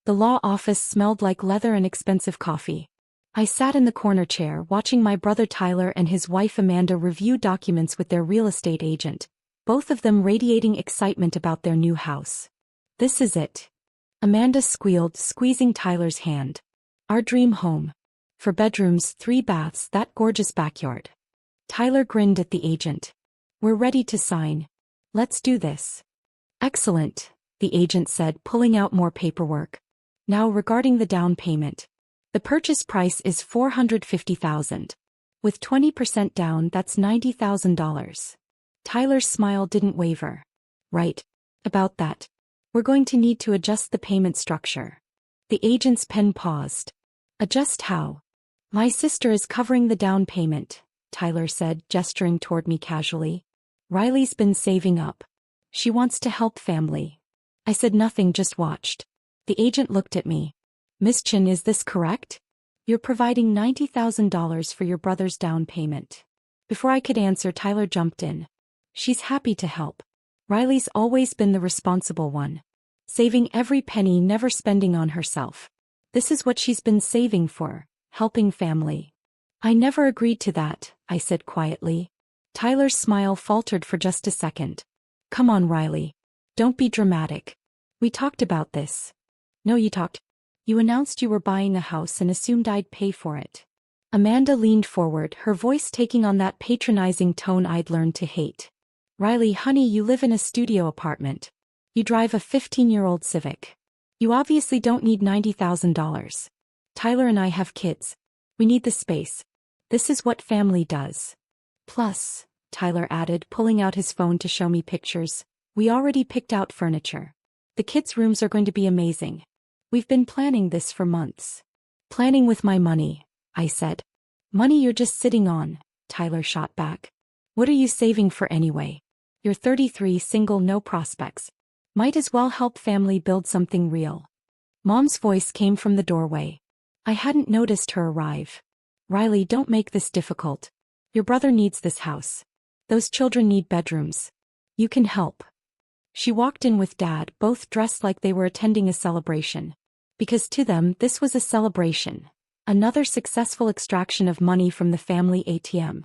The law office smelled like leather and expensive coffee. I sat in the corner chair watching my brother Tyler and his wife Amanda review documents with their real estate agent, both of them radiating excitement about their new house. "This is it," Amanda squealed, squeezing Tyler's hand. "Our dream home. 4 bedrooms, 3 baths, that gorgeous backyard." Tyler grinned at the agent. "We're ready to sign. Let's do this." "Excellent," the agent said, pulling out more paperwork. "Now regarding the down payment. The purchase price is $450,000. With 20% down, that's $90,000. Tyler's smile didn't waver. "Right. About that. We're going to need to adjust the payment structure." The agent's pen paused. "Adjust how?" "My sister is covering the down payment," Tyler said, gesturing toward me casually. "Riley's been saving up. She wants to help family." I said nothing, just watched. The agent looked at me. "Miss Chin, is this correct? You're providing $90,000 for your brother's down payment." Before I could answer, Tyler jumped in. "She's happy to help. Riley's always been the responsible one. Saving every penny, never spending on herself. This is what she's been saving for, helping family." "I never agreed to that," I said quietly. Tyler's smile faltered for just a second. "Come on, Riley. Don't be dramatic. We talked about this." "No, you talked. You announced you were buying a house and assumed I'd pay for it." Amanda leaned forward, her voice taking on that patronizing tone I'd learned to hate. "Riley, honey, you live in a studio apartment. You drive a 15-year-old Civic. You obviously don't need $90,000. Tyler and I have kids. We need the space. This is what family does. Plus," Tyler added, pulling out his phone to show me pictures, "we already picked out furniture. The kids' rooms are going to be amazing. We've been planning this for months." "Planning with my money," I said. "Money you're just sitting on," Tyler shot back. "What are you saving for anyway? You're 33, single, no prospects. Might as well help family build something real." Mom's voice came from the doorway. I hadn't noticed her arrive. "Riley, don't make this difficult. Your brother needs this house. Those children need bedrooms. You can help." She walked in with Dad, both dressed like they were attending a celebration. Because to them, this was a celebration. Another successful extraction of money from the family ATM.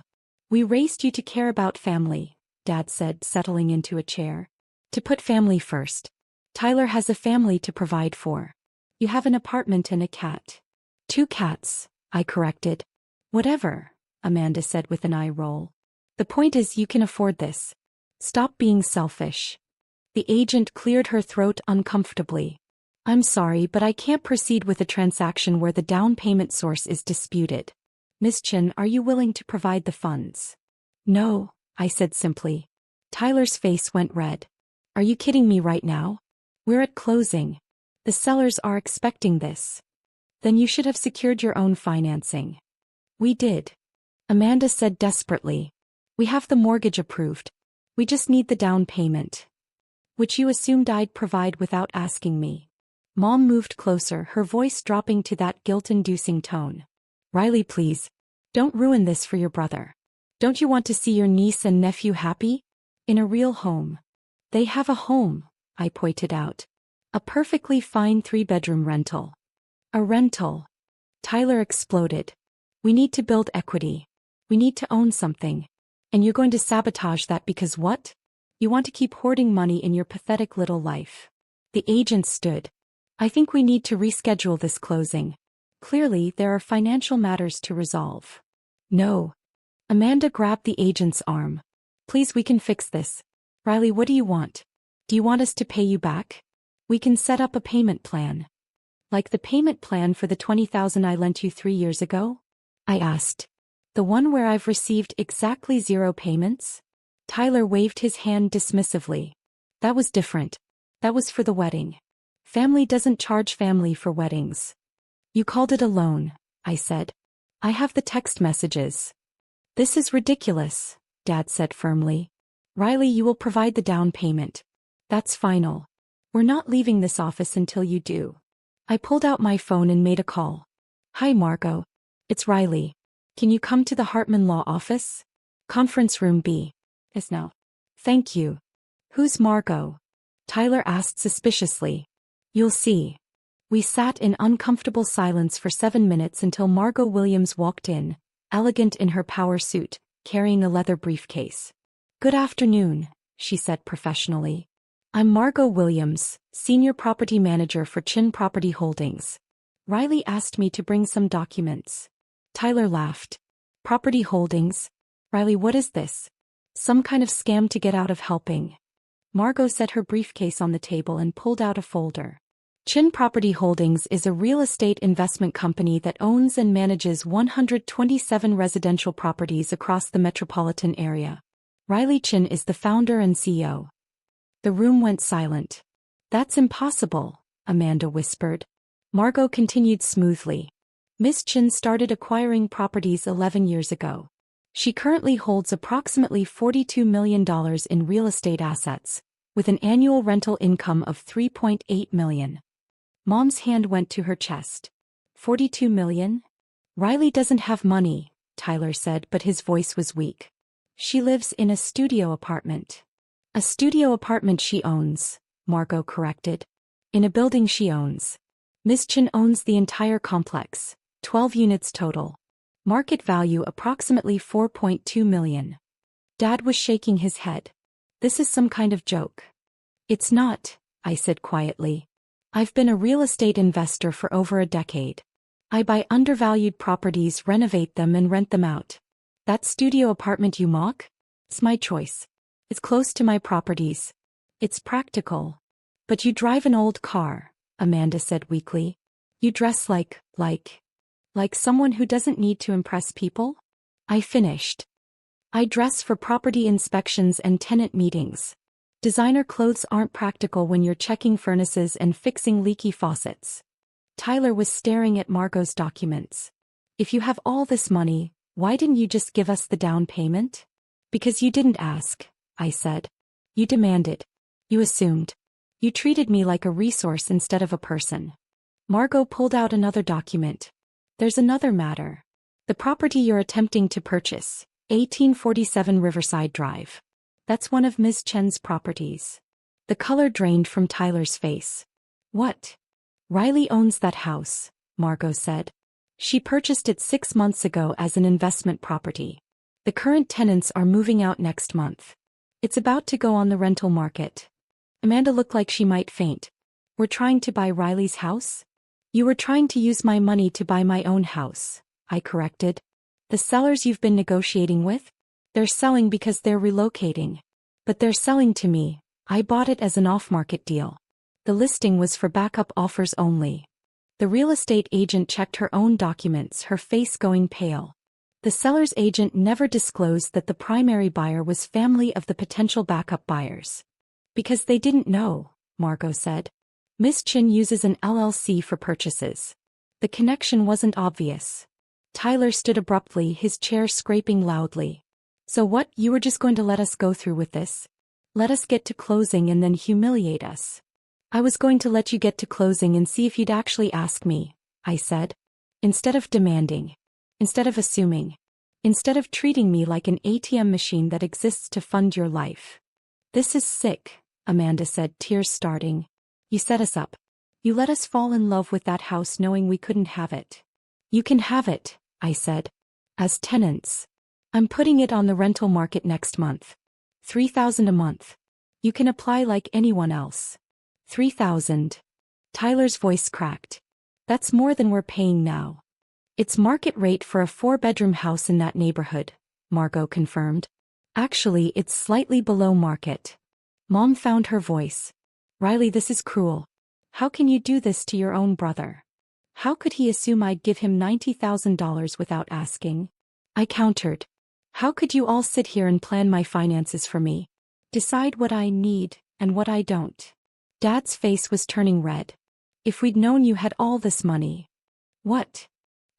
"We raised you to care about family," Dad said, settling into a chair. "To put family first. Tyler has a family to provide for. You have an apartment and a cat." "2 cats," I corrected. "Whatever," Amanda said with an eye roll. "The point is you can afford this. Stop being selfish." The agent cleared her throat uncomfortably. "I'm sorry, but I can't proceed with a transaction where the down payment source is disputed. Miss Chin, are you willing to provide the funds?" "No," I said simply. Tyler's face went red. "Are you kidding me right now? We're at closing. The sellers are expecting this." "Then you should have secured your own financing." "We did," Amanda said desperately. "We have the mortgage approved. We just need the down payment." "Which you assumed I'd provide without asking me." Mom moved closer, her voice dropping to that guilt-inducing tone. "Riley, please. Don't ruin this for your brother. Don't you want to see your niece and nephew happy? In a real home." "They have a home," I pointed out. "A perfectly fine 3-bedroom rental." "A rental?" Tyler exploded. "We need to build equity. We need to own something. And you're going to sabotage that because what? You want to keep hoarding money in your pathetic little life." The agent stood. "I think we need to reschedule this closing. Clearly, there are financial matters to resolve." "No." Amanda grabbed the agent's arm. "Please, we can fix this. Riley, what do you want? Do you want us to pay you back? We can set up a payment plan." "Like the payment plan for the $20,000 I lent you 3 years ago?" I asked. "The one where I've received exactly 0 payments?" Tyler waved his hand dismissively. "That was different. That was for the wedding. Family doesn't charge family for weddings." "You called it a loan," I said. "I have the text messages." "This is ridiculous," Dad said firmly. "Riley, you will provide the down payment. That's final. We're not leaving this office until you do." I pulled out my phone and made a call. "Hi, Margot. It's Riley. Can you come to the Hartman Law office? Conference room B. Is now." "Thank you." "Who's Margot?" Tyler asked suspiciously. "You'll see." We sat in uncomfortable silence for 7 minutes until Margot Williams walked in, elegant in her power suit, carrying a leather briefcase. "Good afternoon," she said professionally. "I'm Margot Williams, Senior Property Manager for Chin Property Holdings. Riley asked me to bring some documents." Tyler laughed. "Property Holdings? Riley, what is this? Some kind of scam to get out of helping?" Margot set her briefcase on the table and pulled out a folder. Chin Property Holdings is a real estate investment company that owns and manages 127 residential properties across the metropolitan area. Riley Chin is the founder and CEO. The room went silent. "That's impossible," Amanda whispered. Margot continued smoothly. "Miss Chin started acquiring properties 11 years ago. She currently holds approximately $42 million in real estate assets, with an annual rental income of $3.8 million. Mom's hand went to her chest. $42 million? "Riley doesn't have money," Tyler said, but his voice was weak. "She lives in a studio apartment." "A studio apartment she owns," Margot corrected. "In a building she owns. Miss Chin owns the entire complex, 12 units total. Market value approximately $4.2 million. Dad was shaking his head. "This is some kind of joke." "It's not," I said quietly. "I've been a real estate investor for over a decade. I buy undervalued properties, renovate them and rent them out. That studio apartment you mock? It's my choice. It's close to my properties. It's practical." "But you drive an old car," Amanda said weakly. "You dress like someone who doesn't need to impress people?" I finished. "I dress for property inspections and tenant meetings. Designer clothes aren't practical when you're checking furnaces and fixing leaky faucets." Tyler was staring at Margot's documents. "If you have all this money, why didn't you just give us the down payment?" "Because you didn't ask," I said. "You demanded. You assumed. You treated me like a resource instead of a person." Margot pulled out another document. "There's another matter. The property you're attempting to purchase, 1847 Riverside Drive. That's one of Ms. Chen's properties." The color drained from Tyler's face. "What?" "Riley owns that house," Margot said. "She purchased it 6 months ago as an investment property. The current tenants are moving out next month. It's about to go on the rental market." Amanda looked like she might faint. "We're trying to buy Riley's house?" "You were trying to use my money to buy my own house," I corrected. "The sellers you've been negotiating with? They're selling because they're relocating. But they're selling to me. I bought it as an off-market deal. The listing was for backup offers only." The real estate agent checked her own documents, her face going pale. The seller's agent never disclosed that the primary buyer was family of the potential backup buyers. "Because they didn't know," Margot said. "Miss Chin uses an LLC for purchases. The connection wasn't obvious." Tyler stood abruptly, his chair scraping loudly. "So what, you were just going to let us go through with this? Let us get to closing and then humiliate us?" "I was going to let you get to closing and see if you'd actually ask me," I said. "Instead of demanding. Instead of assuming. Instead of treating me like an ATM machine that exists to fund your life." "This is sick," Amanda said, tears starting. "You set us up. You let us fall in love with that house knowing we couldn't have it." "You can have it," I said. "As tenants. I'm putting it on the rental market next month. $3,000 a month. You can apply like anyone else." $3,000. Tyler's voice cracked. "That's more than we're paying now." "It's market rate for a 4-bedroom house in that neighborhood," Margot confirmed. "Actually, it's slightly below market." Mom found her voice. "Riley, this is cruel. How can you do this to your own brother? How could he assume I'd give him $90,000 without asking?" I countered. "How could you all sit here and plan my finances for me? Decide what I need and what I don't?" Dad's face was turning red. "If we'd known you had all this money." "What?"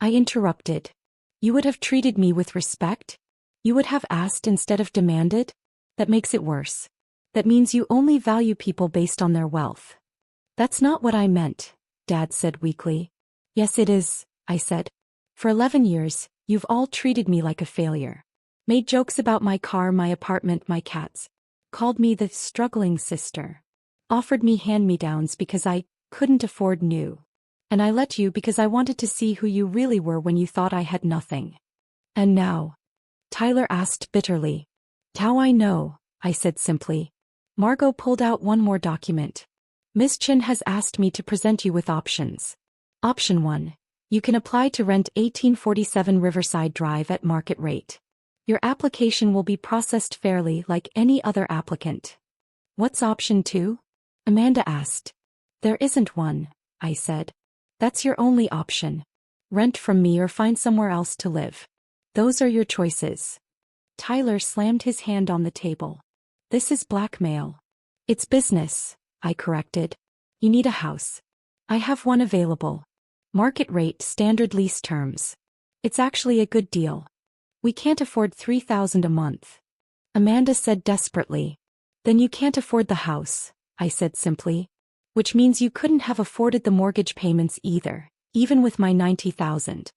I interrupted. "You would have treated me with respect? You would have asked instead of demanded? That makes it worse. That means you only value people based on their wealth." "That's not what I meant," Dad said weakly. "Yes, it is," I said. "For 11 years, you've all treated me like a failure. Made jokes about my car, my apartment, my cats. Called me the struggling sister. Offered me hand-me-downs because I couldn't afford new. And I let you because I wanted to see who you really were when you thought I had nothing. And now? Tyler asked bitterly. How I know, I said simply. Margot pulled out one more document. Miss Chin has asked me to present you with options. Option 1. You can apply to rent 1847 Riverside Drive at market rate. Your application will be processed fairly like any other applicant. What's option 2? Amanda asked. There isn't one, I said. That's your only option. Rent from me or find somewhere else to live. Those are your choices. Tyler slammed his hand on the table. This is blackmail. It's business, I corrected. You need a house. I have one available. Market rate, standard lease terms. It's actually a good deal. We can't afford $3,000 a month. Amanda said desperately. Then you can't afford the house, I said simply. Which means you couldn't have afforded the mortgage payments either, even with my $90,000.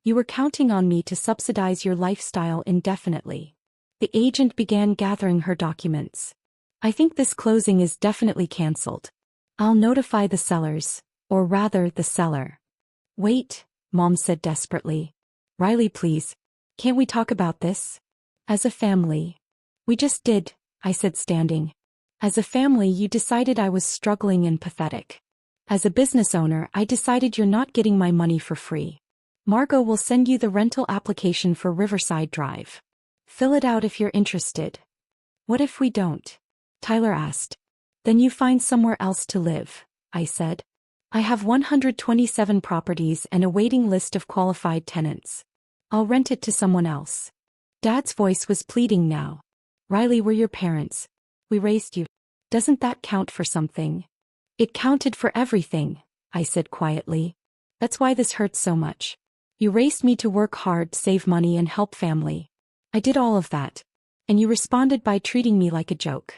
You were counting on me to subsidize your lifestyle indefinitely. The agent began gathering her documents. I think this closing is definitely cancelled. I'll notify the sellers, or rather the seller. Wait, Mom said desperately. Riley, please. Can't we talk about this? As a family. We just did, I said standing. As a family you decided I was struggling and pathetic. As a business owner I decided you're not getting my money for free. Margot will send you the rental application for Riverside Drive. Fill it out if you're interested. What if we don't? Tyler asked. Then you find somewhere else to live, I said. I have 127 properties and a waiting list of qualified tenants. I'll rent it to someone else. Dad's voice was pleading now. Riley, we're your parents. We raised you. Doesn't that count for something? It counted for everything, I said quietly. That's why this hurts so much. You raised me to work hard, save money and help family. I did all of that. And you responded by treating me like a joke.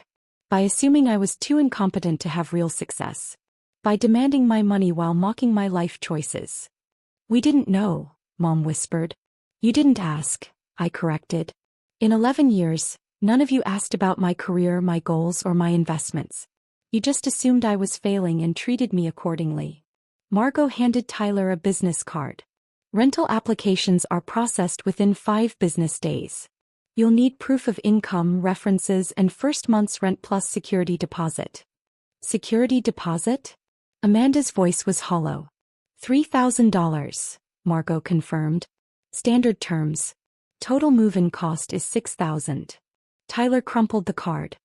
By assuming I was too incompetent to have real success. By demanding my money while mocking my life choices. We didn't know, Mom whispered. You didn't ask, I corrected. In 11 years, none of you asked about my career, my goals, or my investments. You just assumed I was failing and treated me accordingly. Margot handed Tyler a business card. Rental applications are processed within 5 business days. You'll need proof of income, references, and first month's rent plus security deposit. Security deposit? Amanda's voice was hollow. $3,000, Margot confirmed. Standard terms. Total move-in cost is $6,000. Tyler crumpled the card.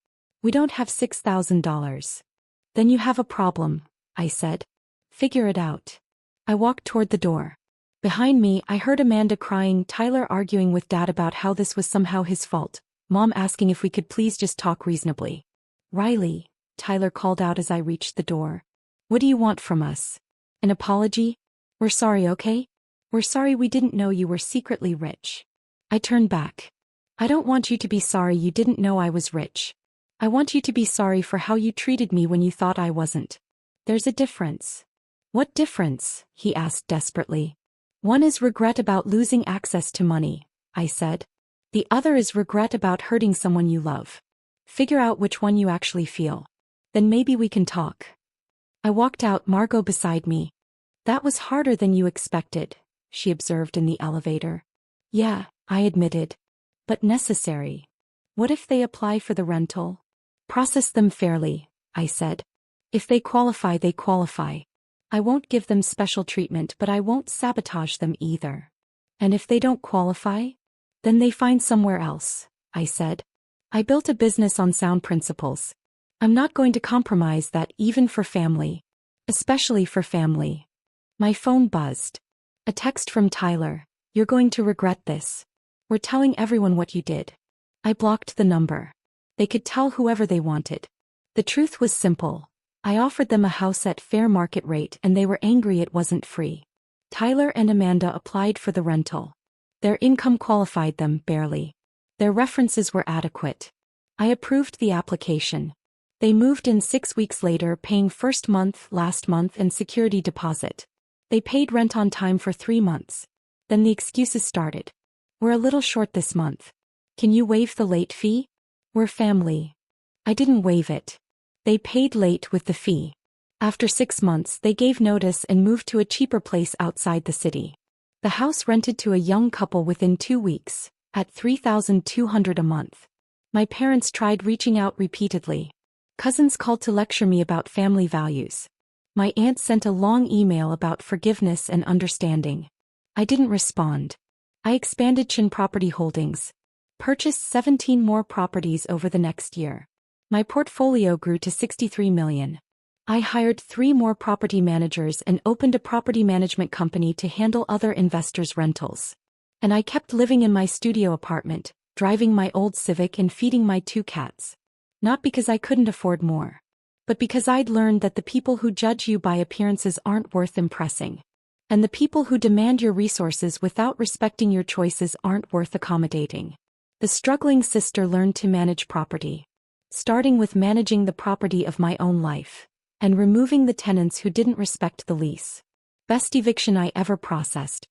We don't have $6,000. Then you have a problem, I said. Figure it out. I walked toward the door. Behind me, I heard Amanda crying, Tyler arguing with Dad about how this was somehow his fault, Mom asking if we could please just talk reasonably. Riley, Tyler called out as I reached the door. What do you want from us? An apology? We're sorry, okay? We're sorry we didn't know you were secretly rich. I turned back. I don't want you to be sorry you didn't know I was rich. I want you to be sorry for how you treated me when you thought I wasn't. There's a difference. What difference? He asked desperately. One is regret about losing access to money, I said. The other is regret about hurting someone you love. Figure out which one you actually feel. Then maybe we can talk. I walked out, Margot beside me. That was harder than you expected, she observed in the elevator. Yeah, I admitted. But necessary. What if they apply for the rental? Process them fairly, I said. If they qualify, they qualify. I won't give them special treatment, but I won't sabotage them either. And if they don't qualify? Then they find somewhere else, I said. I built a business on sound principles. I'm not going to compromise that even for family. Especially for family. My phone buzzed. A text from Tyler. You're going to regret this. We're telling everyone what you did. I blocked the number. They could tell whoever they wanted. The truth was simple. I offered them a house at fair market rate and they were angry it wasn't free. Tyler and Amanda applied for the rental. Their income qualified them, barely. Their references were adequate. I approved the application. They moved in 6 weeks later, paying first month, last month, and security deposit. They paid rent on time for 3 months. Then the excuses started. We're a little short this month. Can you waive the late fee? We're family. I didn't waive it. They paid late with the fee. After 6 months, they gave notice and moved to a cheaper place outside the city. The house rented to a young couple within 2 weeks, at $3,200 a month. My parents tried reaching out repeatedly. Cousins called to lecture me about family values. My aunt sent a long email about forgiveness and understanding. I didn't respond. I expanded Chin property holdings. Purchased 17 more properties over the next year. My portfolio grew to $63 million. I hired 3 more property managers and opened a property management company to handle other investors' rentals. And I kept living in my studio apartment, driving my old Civic and feeding my 2 cats. Not because I couldn't afford more, but because I'd learned that the people who judge you by appearances aren't worth impressing. And the people who demand your resources without respecting your choices aren't worth accommodating. The struggling sister learned to manage property. Starting with managing the property of my own life. And removing the tenants who didn't respect the lease. Best eviction I ever processed.